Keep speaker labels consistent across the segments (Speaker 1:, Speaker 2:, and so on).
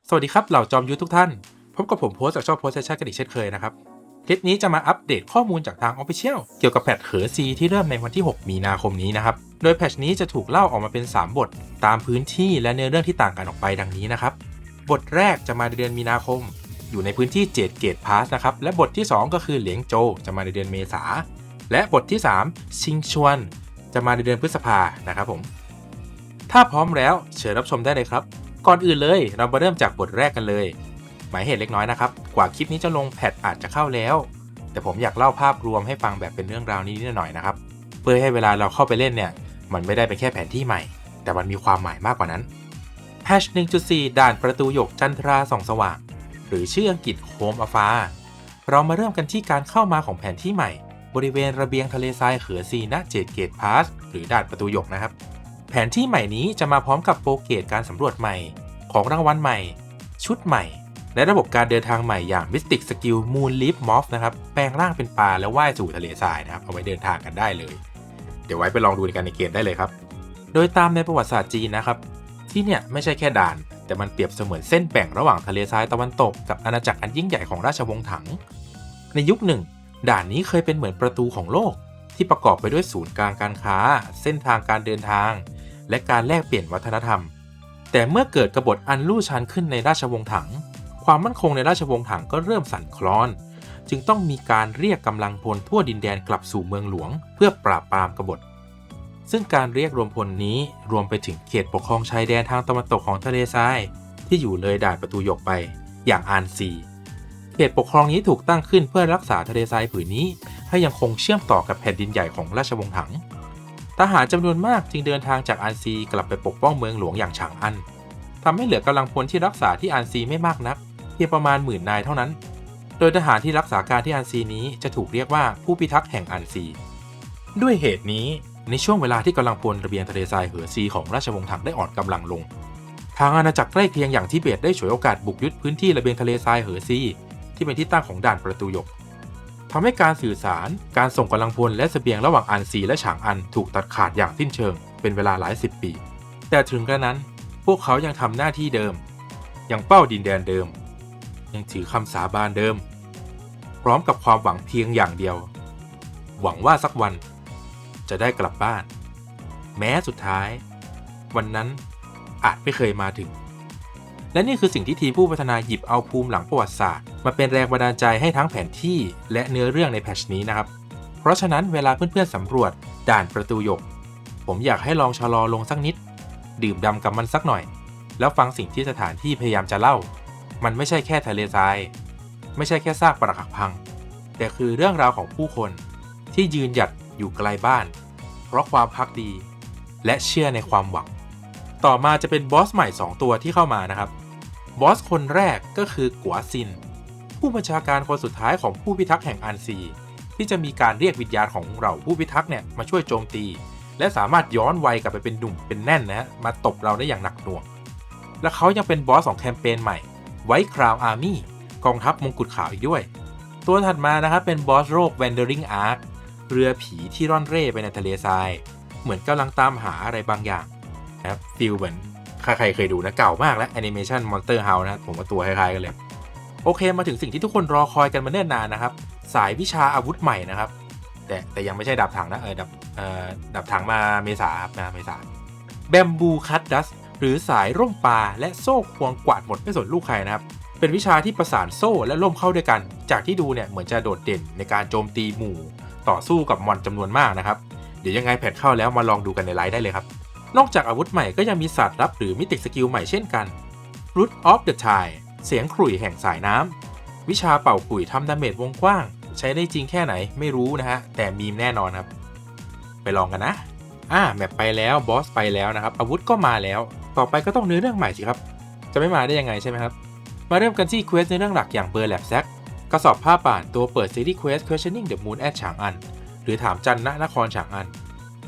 Speaker 1: สวัสดีครับเหล่าจอมยุทธทุกท่านพบกับผมโพสจากช่องโพสเซชั่นกันอีกเช่นเคยนะครับคลิปนี้จะมาอัปเดตข้อมูลจากทาง Official เกี่ยวกับแพทเหอซีที่เริ่มในวันที่ 6 มีนาคมนี้นะครับโดยแพทนี้จะถูกเล่าออกมาเป็น 3 บทตามพื้นที่และเนื้อเรื่องที่ต่างกันออกไปดังนี้นะครับบทแรกจะมาในเดือนมีนาคมอยู่ในพื้นที่เจดเกตพาสนะครับและบทที่ 2 ก็คือเหลียงโจจะมาในเดือนเมษาและบทที่ 3 ชิงชวนจะมาในเดือนพฤษภานะครับผมถ้าพร้อมแล้วเชิญรับชมได้เลยครับก่อนอื่นเลยเรามาเริ่มจากบทแรกกันเลยหมายเหตุเล็กน้อยนะครับกว่าคลิปนี้จะลงแพทอาจจะเข้าแล้วแต่ผมอยากเล่าภาพรวมให้ฟังแบบเป็นเรื่องราวนิดหน่อยนะครับเพื่อให้เวลาเราเข้าไปเล่นเนี่ยมันไม่ได้เป็นแค่แผนที่ใหม่แต่มันมีความหมายมากกว่านั้นแฮช 1.4 ด่านประตูหยกจันทราส่องสว่างหรือชื่ออังกฤษโฮมอฟาเรามาเริ่มกันที่การเข้ามาของแผนที่ใหม่บริเวณระเบียงทะเลทรายเขือซีณเจดเกตพาสหรือด่านประตูหยกนะครับแผนที่ใหม่นี้จะมาพร้อมกับโปรเกตการสำรวจใหม่ของรางวัลใหม่ชุดใหม่และระบบการเดินทางใหม่อย่าง Mystic Skill Moon Leaf Morph นะครับแปลงร่างเป็นปลาแล้วว่ายสู่ทะเลทรายนะครับเอาไว้เดินทางกันได้เลยเดี๋ยวไว้ไปลองดูกันในเกมได้เลยครับโดยตามในประวัติศาสตร์จีนนะครับที่เนี่ยไม่ใช่แค่ด่านแต่มันเปรียบเสมือนเส้นแบ่งระหว่างทะเลทรายตะวันตกกับอาณาจักรอันยิ่งใหญ่ของราชวงศ์ถังในยุคหนึ่งด่านนี้เคยเป็นเหมือนประตูของโลกที่ประกอบไปด้วยศูนย์กลางการค้าเส้นทางการเดินทางและการแลกเปลี่ยนวัฒนธรรมแต่เมื่อเกิดกบฏอันลู่ชันขึ้นในราชวงศ์ถังความมั่นคงในราชวงศ์ถังก็เริ่มสั่นคลอนจึงต้องมีการเรียกกำลังพลทั่วดินแดนกลับสู่เมืองหลวงเพื่อปราบปรามกบฏซึ่งการเรียกรวมพลนี้รวมไปถึงเขตปกครองชายแดนทางตะวันตกของทะเลทรายที่อยู่เลยด่านประตูหยกไปอย่างอานซีเขตปกครองนี้ถูกตั้งขึ้นเพื่อรักษาทะเลทรายผืนนี้ให้ยังคงเชื่อมต่อกับแผ่นดินใหญ่ของราชวงศ์ถังทหารจำนวนมากจึงเดินทางจากอานซีกลับไปปกป้องเมืองหลวงอย่างฉางอันทำให้เหลือกำลังพลที่รักษาที่อานซีไม่มากนักเพียงประมาณ10,000 นายเท่านั้นโดยทหารที่รักษาการที่อานซีนี้จะถูกเรียกว่าผู้พิทักษ์แห่งอานซีด้วยเหตุนี้ในช่วงเวลาที่กำลังพลระเบียงทะเลทรายเหอซีของราชวงศ์ถังได้อ่อนกำลังลงทางอาณาจักรใกล้เคียงอย่างทิเบตได้ฉวยโอกาสบุกยึดพื้นที่ระเบียงทะเลทรายเหอซีที่เป็นที่ตั้งของด่านประตูหยกทำให้การสื่อสารการส่งกำลังพลและเสบียงระหว่างอานซีและฉางอันถูกตัดขาดอย่างสิ้นเชิงเป็นเวลาหลายสิบปีแต่ถึงกระนั้นพวกเขายังทำหน้าที่เดิมยังเป้าดินแดนเดิมยังถือคำสาบานเดิมพร้อมกับความหวังเพียงอย่างเดียวหวังว่าสักวันจะได้กลับบ้านแม้สุดท้ายวันนั้นอาจไม่เคยมาถึงและนี่คือสิ่งที่ทีมผู้พัฒนาหยิบเอาภูมิหลังประวัติศาสตร์มาเป็นแรงบันดาลใจให้ทั้งแผนที่และเนื้อเรื่องในแพทช์นี้นะครับเพราะฉะนั้นเวลาเพื่อนๆสำรวจด่านประตูหยกผมอยากให้ลองชะลอลงสักนิดดื่มด่ำกับมันสักหน่อยแล้วฟังสิ่งที่สถานที่พยายามจะเล่ามันไม่ใช่แค่ทะเลทรายไม่ใช่แค่ซากปรักหักพังแต่คือเรื่องราวของผู้คนที่ยืนหยัดอยู่ไกลบ้านเพราะความภักดีและเชื่อในความหวังต่อมาจะเป็นบอสใหม่2ตัวที่เข้ามานะครับบอสคนแรกก็คือกัวซินผู้บัญชาการคนสุดท้ายของผู้พิทักษ์แห่งอันซีที่จะมีการเรียกวิญญาณของเราผู้พิทักษ์เนี่ยมาช่วยโจมตีและสามารถย้อนวัยกลับไปเป็นหนุ่มเป็นแน่นนะฮะมาตบเราได้อย่างหนักหน่วงและเขายังเป็นบอสของแคมเปญใหม่ไวท์คราวอาร์มี่กองทัพมงกุฎขาวอีกด้วยตัวถัดมานะครับเป็นบอสโรค Wandering Ark เรือผีที่ร่อนเร่ไปในทะเลทรายเหมือนกำลังตามหาอะไรบางอย่างนะครับฟีลเหมือนใครเคยดูนะเก่ามากแล้วแอนิเมชัน Monster House นะผมว่าตัวคล้ายๆกันเลยโอเคมาถึงสิ่งที่ทุกคนรอคอยกันมาเนิ่นนานนะครับสายวิชาอาวุธใหม่นะครับแต่ยังไม่ใช่ดาบถังนะดาบถังมาเมษาครับนะเมษาแบมบูคัตดัสหรือสายร่มปลาและโซ่ควงกวาดหมดไม่สนลูกใครนะครับเป็นวิชาที่ประสานโซ่และร่มเข้าด้วยกันจากที่ดูเนี่ยเหมือนจะโดดเด่นในการโจมตีหมู่ต่อสู้กับมอนจำนวนมากนะครับเดี๋ยวยังไงแพทเข้าแล้วมาลองดูกันในไลฟ์ได้เลยครับนอกจากอาวุธใหม่ก็ยังมีศาสตร์ลับหรือมิติสกิลใหม่เช่นกัน Root of the Tide เสียงขลุ่ยแห่งสายน้ำวิชาเป่าขลุ่ยทำดาเมจวงกว้างใช้ได้จริงแค่ไหนไม่รู้นะฮะแต่มีมแน่นอนครับไปลองกันนะแมปไปแล้วบอสไปแล้วนะครับอาวุธก็มาแล้วต่อไปก็ต้องเนื้อเรื่องใหม่สิครับจะไม่มาได้ยังไงใช่ไหมครับมาเริ่มกันที่เควสในเรื่องหลักอย่างเบอร์แลบแซกกระสอบผ้าป่านตัวเปิดซีรีส์เควส Questioning the Moon at ฉางอันหรือถามจันณนครฉางอัน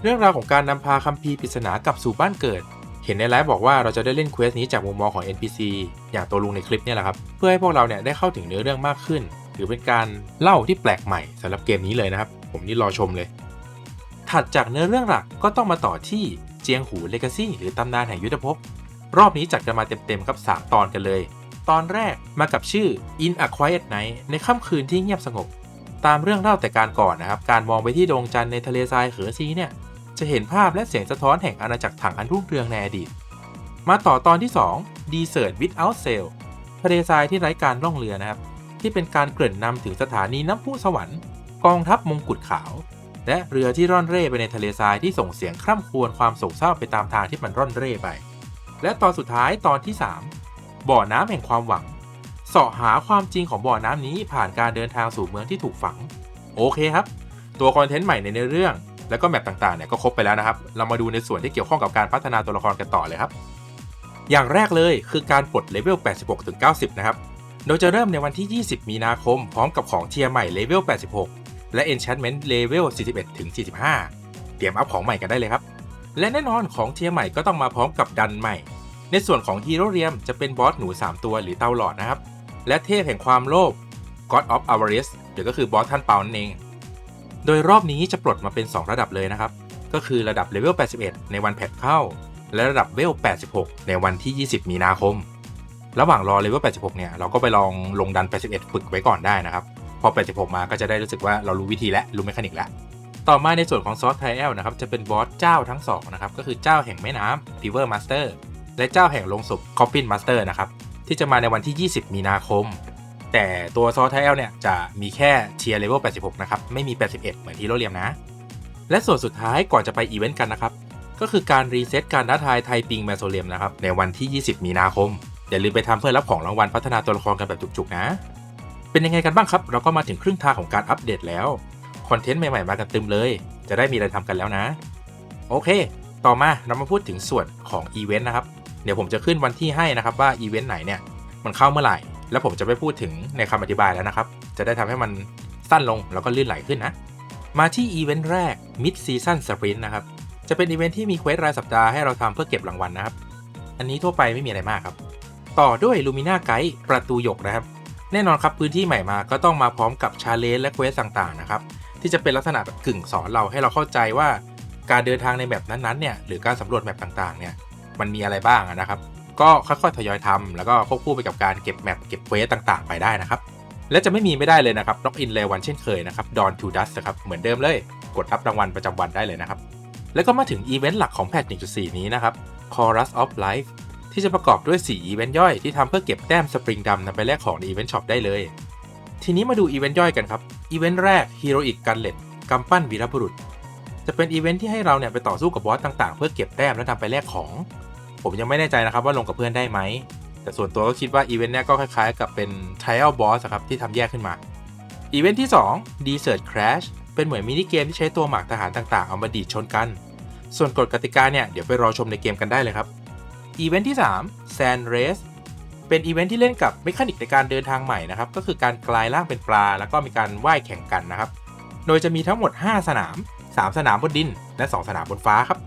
Speaker 1: เรื่องราวของการนำพาคัมภีร์ปริศนากลับสู่บ้านเกิดเห็นในไลฟ์บอกว่าเราจะได้เล่นเควสนี้จากมุมมองของ NPC อย่างตัวลุงในคลิปเนี่ยแหละครับเพื่อให้พวกเราเนี่ยได้เข้าถึงเนื้อเรื่องมากขึ้นถือเป็นการเล่าที่แปลกใหม่สำหรับเกมนี้เลยนะครับผมนี่รอชมเลยถัดจากเนื้อเรื่องหลักก็ต้องมาต่อที่เจียงหูเลกาซี่หรือตำนานแห่งยุทธภพรอบนี้จัดกันมาเต็มๆครับ3 ตอนกันเลย ตอนแรกมากับชื่อ In a Quiet Night ในค่ำคืนที่เงียบสงบตามเรื่องเล่าแต่การก่อนนะครับการมองไปที่ดวงจันทร์ในทะเลทรายเหอซีเนี่ยจะเห็นภาพและเสียงสะท้อนแห่งอาณาจักรถังอันรุ่งเรืองในอดีตมาต่อตอนที่2 Desert Without Sail ทะเลทรายที่ไร้การล่องเรือนะครับที่เป็นการเกริ่นนำถึงสถานีน้ำพุสวรรค์กองทัพมงกุฎขาวและเรือที่ร่อนเร่ไปในทะเลทรายที่ส่งเสียงคร่ำครวญความโศกเศร้าไปตามทางที่มันร่อนเร่ไปและตอนสุดท้ายตอนที่3บ่อน้ำแห่งความหวังเสาะหาความจริงของบ่อน้ำนี้ผ่านการเดินทางสู่เมืองที่ถูกฝังโอเคครับตัวคอนเทนต์ใหม่ในเนื้อเรื่องแล้วก็แมปต่างๆเนี่ยก็ครบไปแล้วนะครับเรามาดูในส่วนที่เกี่ยวข้องกับการพัฒนาตัวละครกันต่อเลยครับอย่างแรกเลยคือการปลดเลเวล 86-90 นะครับโดยจะเริ่มในวันที่ 20 มีนาคมพร้อมกับของเทียร์ใหม่เลเวล 86 และ Enchantment เลเวล 41-45 เตรียมอัพของใหม่กันได้เลยครับและแน่นอนของเทียร์ใหม่ก็ต้องมาพร้อมกับดันใหม่ในส่วนของฮีโร่เรียมจะเป็นบอสหนู3ตัวหรือเตาหลอดนะครับและเทพแห่งความโลภ God of Avarice หรือก็คือบอสท่านเปานั่นเองโดยรอบนี้จะปลดมาเป็น2ระดับเลยนะครับก็คือระดับเลเวล 81 ในวันแพทเข้าและระดับเลเวล 86 ในวันที่ 20 มีนาคมระหว่างรอเลเวล 86 เนี่ยเราก็ไปลองลงดัน 81 ฝึกไว้ก่อนได้นะครับพอ 86 มาก็จะได้รู้สึกว่าเรารู้วิธีและรู้เมคานิกแล้วต่อมาในส่วนของซอสไทเอลนะครับจะเป็นบอสเจ้าทั้ง2นะครับก็คือเจ้าแห่งแม่น้ำ River Master และเจ้าแห่งโลงศพ Coffin Master นะครับที่จะมาในวันที่ 20 มีนาคมแต่ตัวซอสไทเอลเนี่ยจะมีแค่เทียร์เลเวล 86 นะครับไม่มี 81 เหมือนฮีโร่เรียมนะและส่วนสุดท้ายก่อนจะไปอีเวนต์กันนะครับก็คือการรีเซ็ตการท้าทายไทปิงแมโซเรียมนะครับในวันที่ 20 มีนาคมอย่าลืมไปทำเพื่อรับของรางวัลพัฒนาตัวละครกันแบบจุกๆนะเป็นยังไงกันบ้างครับเราก็มาถึงครึ่งทางของการอัปเดตแล้วคอนเทนต์ใหม่ๆมากันตึมเลยจะได้มีอะไรทำกันแล้วนะโอเคต่อมาเรามาพูดถึงส่วนของอีเวนต์นะครับเดี๋ยวผมจะขึ้นวันที่ให้นะครับว่าอีเวนต์ไหนเนี่ยมันเข้าเมื่อไหร่แล้วผมจะไม่พูดถึงในคำอธิบายแล้วนะครับจะได้ทำให้มันสั้นลงแล้วก็ลื่นไหลขึ้นนะมาที่อีเวนต์แรก Mid Season Sprint นะครับจะเป็นอีเวนต์ที่มีเควสรายสัปดาห์ให้เราทำเพื่อเก็บรางวัลนะครับอันนี้ทั่วไปไม่มีอะไรมากครับต่อด้วย Lumina Guide ประตูหยกนะครับแน่นอนครับพื้นที่ใหม่มาก็ต้องมาพร้อมกับ Challenge และเควสต่างๆนะครับที่จะเป็นลักษณะแบบกึ่งสอนเราให้เราเข้าใจว่าการเดินทางในแมปนั้นๆเนี่ยหรือการสำรวจแมปต่างๆเนี่ยมันมีอะไรบ้างนะครับก็ค่อยๆทยอยทำแล้วก็ควบคู่ไปกับการเก็บแมปเก็บเควสต่างๆไปได้นะครับและจะไม่มีไม่ได้เลยนะครับล็อกอินเลวันเช่นเคยนะครับ Dawn to Dusk นะครับเหมือนเดิมเลยกดรับรางวัลประจำวันได้เลยนะครับแล้วก็มาถึงอีเวนต์หลักของแพท 1.4 นี้นะครับ Chorus of Life ที่จะประกอบด้วย4อีเวนต์ย่อยที่ทำเพื่อเก็บแต้มสปริงดำนำไปแลกของในอีเวนต์ช็อปได้เลยทีนี้มาดูอีเวนต์ย่อยกันครับอีเวนต์แรก Heroic Gauntlet กำปั้นวีรบุรุษจะเป็นอีเวนต์ที่ให้เราเนี่ยไปต่อสู้กับบอสต่างๆเพื่อเก็บแต้มและนำไปแลกของผมยังไม่แน่ใจนะครับว่าลงกับเพื่อนได้ไหมแต่ส่วนตัวก็คิดว่าอีเวนต์เนี่ยก็คล้ายๆกับเป็น Trial Boss ครับที่ทำแยกขึ้นมาอีเวนต์ที่2 Desert Crash เป็นเหมือนมินิเกมที่ใช้ตัวหมากทหารต่างๆเอามาดีดชนกันส่วนกฎกติกาเนี่ยเดี๋ยวไปรอชมในเกมกันได้เลยครับอีเวนต์ที่3 Sand Race เป็นอีเวนต์ที่เล่นกับเมคานิกในการเดินทางใหม่นะครับก็คือการกลายร่างเป็นปลาแล้วก็มีการว่ายแข่งกันนะครับโดยจะมีทั้งหมด5สนาม3สนามบนดินและ2สนามบนฟ้าครับ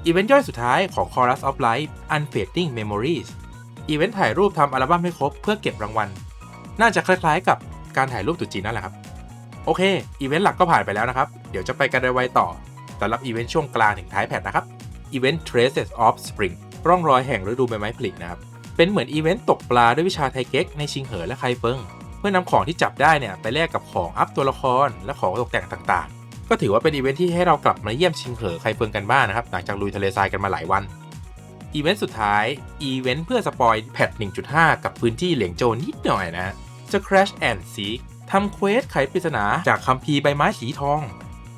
Speaker 1: อีเวนต์ย่อยสุดท้ายของ Chorus of Life Unfading Memories อีเวนต์ถ่ายรูปทำอัลบั้มให้ครบเพื่อเก็บรางวัลน่าจะคล้ายๆกับการถ่ายรูปตุ๊จีนนั่นแหละครับโอเคอีเวนต์หลักก็ผ่านไปแล้วนะครับเดี๋ยวจะไปกันไวๆต่อสำหรับอีเวนต์ช่วงกลางถึงท้ายแพทนะครับอีเวนต์ Traces of Spring ร่องรอยแห่งฤดูใบไม้ผลินะครับเป็นเหมือนอีเวนต์ตกปลาด้วยวิชาไทเก๊กในชิงเหอและไคเฟิงเพื่อนำของที่จับได้เนี่ยไปแลกกับของอัพตัวละครและของตกแต่งต่างๆก็ถือว่าเป็นอีเวนต์ที่ให้เรากลับมาเยี่ยมชิงเหอไคเฟิงกันบ้างนะครับหลังจากลุยทะเลทรายกันมาหลายวันอีเวนต์สุดท้ายอีเวนต์เพื่อสปอยแพท 1.5 กับพื้นที่เหลียงโจวนิดหน่อยนะ Scratch and Seek ทำเควสไขปริศนาจากคัมภีร์ใบไม้สีทอง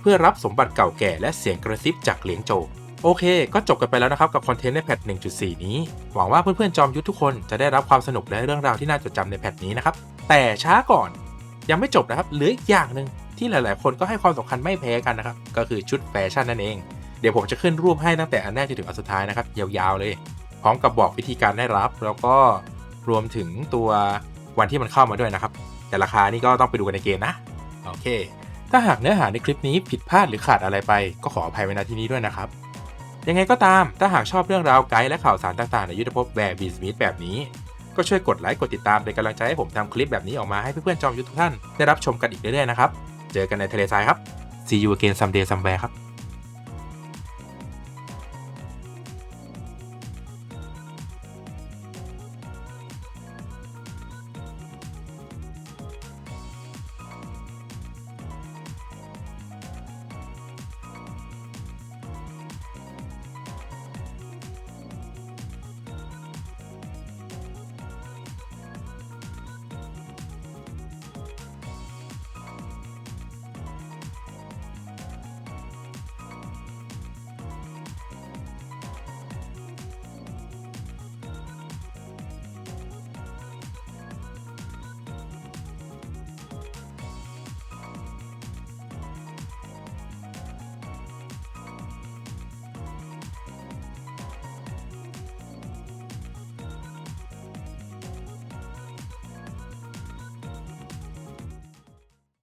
Speaker 1: เพื่อรับสมบัติเก่าแก่และเสียงกระซิบจากเหลียงโจวโอเคก็จบกันไปแล้วนะครับกับคอนเทนต์ในแพท 1.4 นี้หวังว่าเพื่อนๆจอมยุทธทุกคนจะได้รับความสนุกและเรื่องราวที่น่าจดจำในแพทนี้นะครับแต่ช้าก่อนยังไม่จบนะครับเหลืออีกอย่างหนึ่งที่หลายๆคนก็ให้ความสำคัญไม่แพ้กันนะครับก็คือชุดแฟชั่นนั่นเองเดี๋ยวผมจะขึ้นรูปให้ตั้งแต่อันแรกจนถึงอันสุดท้ายนะครับยาวๆเลยพร้อมกับบอกวิธีการได้รับแล้วก็รวมถึงตัววันที่มันเข้ามาด้วยนะครับแต่ราคานี่ก็ต้องไปดูกันในเกมนะโอเคถ้าหากเนื้อหาในคลิปนี้ผิดพลาดหรือขาดอะไรไปก็ขออภัยไว้ณที่นี้ด้วยนะครับยังไงก็ตามถ้าหากชอบเรื่องราวไกด์และข่าวสารต่างๆในยุทธภพแบบบีสมิธแบบนี้ก็ช่วยกดไลค์กดติดตามเป็นกำลังใจให้ผมทำคลิปแบบนี้ออกมาให้เพื่อนๆจอมยุทธทุกท่านได้รับชมกันอีกเรื่อยๆนะครับเจอกันในทะเลทรายครับ See you again someday somewhere ครับ